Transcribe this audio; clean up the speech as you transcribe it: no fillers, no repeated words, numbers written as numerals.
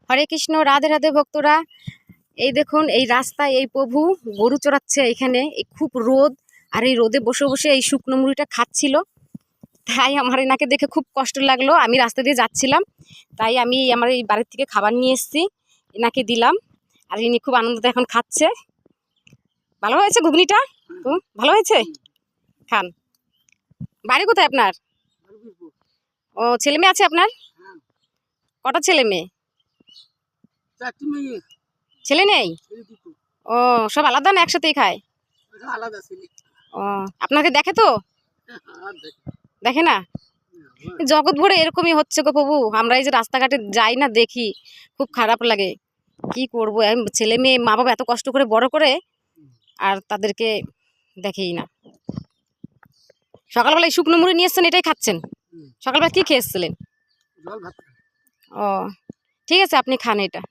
হরে কৃষ্ণ, রাধে রাধে ভক্তরা। এই দেখুন, এই রাস্তায় এই প্রভু গরু চড়াচ্ছে এখানে। এই খুব রোদ, আর এই রোদে বসে বসে এই শুকনো মুড়িটা খাচ্ছিল। তাই আমার এনাকে দেখে খুব কষ্ট লাগলো। আমি রাস্তা দিয়ে যাচ্ছিলাম, তাই আমি আমার এই বাড়ির থেকে খাবার নিয়ে এসেছি, এনাকে দিলাম। আর ইনি খুব আনন্দতে এখন খাচ্ছে। ভালো হয়েছে ঘুগনিটা? তো ভালো হয়েছে, খান। বাড়ি কোথায় আপনার? ও, ছেলে মেয়ে আছে আপনার? কটা ছেলে মেয়ে? ছেলে নেই? ও, সব আলাদা না একসাথেই খায়? ও, আপনাকে দেখে তো? দেখে না? জগৎ ভরে এরকমই হচ্ছে গো প্রভু। আমরা এই যে রাস্তাঘাটে যাই না, দেখি, খুব খারাপ লাগে। কি করবো, ছেলে মেয়ে মা বাবা এত কষ্ট করে বড় করে, আর তাদেরকে দেখেই না। সকালবেলায় শুকনো মুড়ি নিয়ে এসছেন, এটাই খাচ্ছেন? সকালবেলা কি খেয়ে এসছিলেন? ও, ঠিক আছে, আপনি খান এটা।